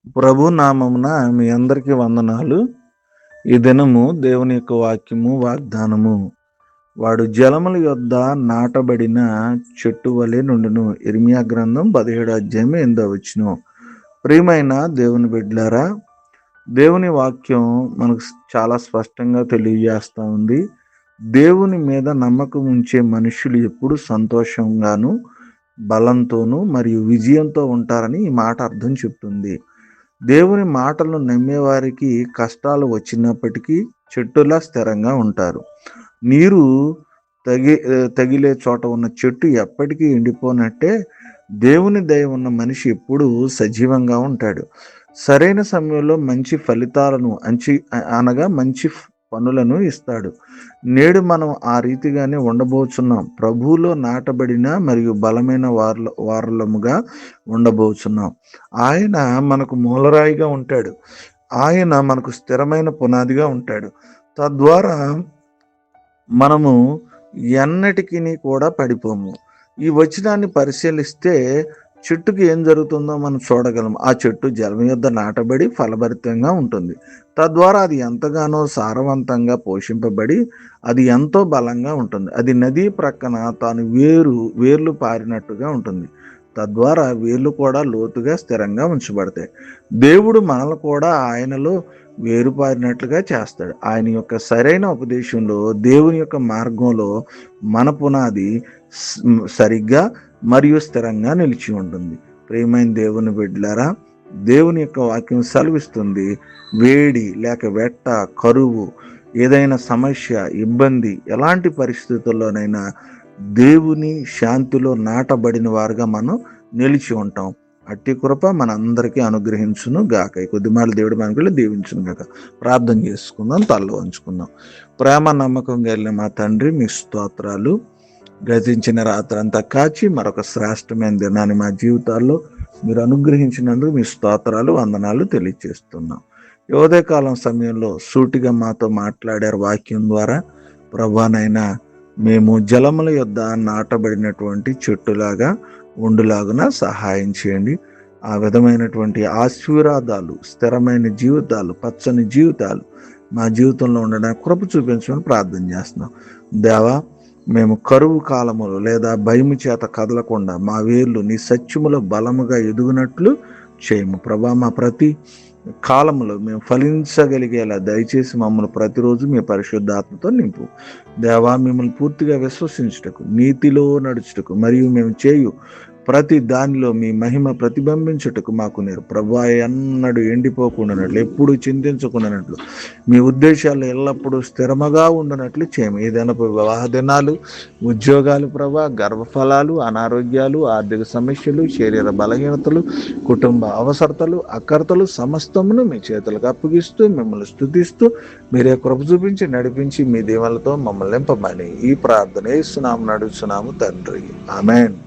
ప్రభు నామమున మీ అందరికీ వందనాలు. ఈ దినము దేవుని యొక్క వాక్యము వాగ్దానము. వాడు జలముల యొద్ద నాటబడిన చెట్టు వలె నుండును. ఇర్మియా గ్రంథం 17 అధ్యాయం 8వ వచనం. ప్రియమైన దేవుని బిడ్డలారా, దేవుని వాక్యం మనకు చాలా స్పష్టంగా తెలియజేస్తూ ఉంది. దేవుని మీద నమ్మకం ఉంచే మనుషులు ఎప్పుడు సంతోషంగాను, బలంతోనూ మరియు విజయంతో ఉంటారని ఈ మాట అర్థం చెప్తుంది. దేవుని మాటలను నమ్మేవారికి కష్టాలు వచ్చినప్పటికీ చెట్టులా స్థిరంగా ఉంటారు. నీరు తగిలే చోట ఉన్న చెట్టు ఎప్పటికీ ఎండిపోనట్టే దేవుని దయ ఉన్న మనిషి ఎప్పుడూ సజీవంగా ఉంటాడు. సరైన సమయంలో మంచి ఫలితాలను అనగా మంచి పనులను ఇస్తాడు. నేడు మనం ఆ రీతిగానే ఉండబోతున్నాం. ప్రభువులో నాటబడిన మరియు బలమైన వారలముగా ఉండబోతున్నాం. ఆయన మనకు మూలరాయిగా ఉంటాడు. ఆయన మనకు స్థిరమైన పునాదిగా ఉంటాడు. తద్వారా మనము ఎన్నటికీ కూడా పడిపోము. ఈ వచనాన్ని పరిశీలిస్తే చెట్టుకి ఏం జరుగుతుందో మనం చూడగలం. ఆ చెట్టు జలం యొద్ద నాటబడి ఫలభరితంగా ఉంటుంది. తద్వారా అది ఎంతగానో సారవంతంగా పోషింపబడి అది ఎంతో బలంగా ఉంటుంది. అది నదీ ప్రక్కన తాను వేర్లు పారినట్టుగా ఉంటుంది. తద్వారా వేర్లు కూడా లోతుగా స్థిరంగా ఉంచబడతాయి. దేవుడు మనల్ని కూడా ఆయనలో వేరుపారినట్లుగా చేస్తాడు. ఆయన యొక్క సరైన ఉపదేశంలో, దేవుని యొక్క మార్గంలో మన పునాది సరిగ్గా మరియు స్థిరంగా నిలిచి ఉంటుంది. ప్రియమైన దేవుని బిడ్డలారా, దేవుని యొక్క వాక్యం సెలవిస్తుంది, వేడి లేక వెట్ట, కరువు, ఏదైనా సమస్య, ఇబ్బంది, ఎలాంటి పరిస్థితుల్లోనైనా దేవుని శాంతిలో నాటబడిన వారుగా మనం నిలిచి ఉంటాం. అట్టి కృప మనందరికీ అనుగ్రహించును గాక. ఈ కొద్దిమాలు దేవుడి మనకు దీవించును గాక. ప్రార్థన చేసుకుందాం, తలలో ఉంచుకుందాం. ప్రేమ నమ్మకం కలిగిన మా తండ్రి, మీ స్తోత్రాలు. గతించిన రాత్రంతా కాచి మరొక శ్రేష్టమైన దినాన్ని మా జీవితాల్లో మీరు అనుగ్రహించినందుకు మీ స్తోత్రాలు, వందనాలు తెలియజేస్తున్నాం. ఉదయకాలం సమయంలో సూటిగా మాతో మాట్లాడారు వాక్యం ద్వారా. ప్రభువానైనా మేము జలముల యొద్ద నాటబడినటువంటి చెట్టులాగా ఉండులాగున సహాయం చేయండి. ఆ విధమైనటువంటి ఆశీర్వాదాలు, స్థిరమైన జీవితాలు, పచ్చని జీవితాలు మా జీవితంలో ఉండడానికి కృప చూపించమని ప్రార్థన చేస్తున్నాం. దేవా, మేము కరువు కాలములో లేదా భయము చేత కదలకుండా మా వేర్లు నీ సత్యములో బలముగా ఎదుగునట్లు చేయము. ప్రభా, మా ప్రతి కాలంలో మేము ఫలించగలిగేలా దయచేసి మమ్మల్ని ప్రతిరోజు మీ పరిశుద్ధాత్మతో నింపు. దేవా, మిమ్మల్ని పూర్తిగా విశ్వసించుటకు, నీతిలో నడుచుటకు మరియు మేము చేయు ప్రతి దానిలో మీ మహిమ ప్రతిబింబించుటకు మాకు నేరు. ప్రభువా, ఎన్నడూ ఎండిపోకుండానట్లు, ఎప్పుడు చింతించకుండానట్లు, మీ ఉద్దేశాలు ఎల్లప్పుడూ స్థిరముగా ఉండనట్లు చేయము. ఏదైనా వివాహ దినాలు, ఉద్యోగాలు, ప్రభా, గర్భఫలాలు, అనారోగ్యాలు, ఆర్థిక సమస్యలు, శరీర బలహీనతలు, కుటుంబ అవసరతలు, అక్కర్తలు సమస్తమును మీ చేతులకు అప్పగిస్తూ మిమ్మల్ని స్తుతిస్తూ మీరే కృప చూపించి నడిపించి మీ దీవెనలతో మమ్మల్ని నింపమని ఈ ప్రార్థన యేసునామమున అడుగుచున్నాము తండ్రి. ఆమేన్.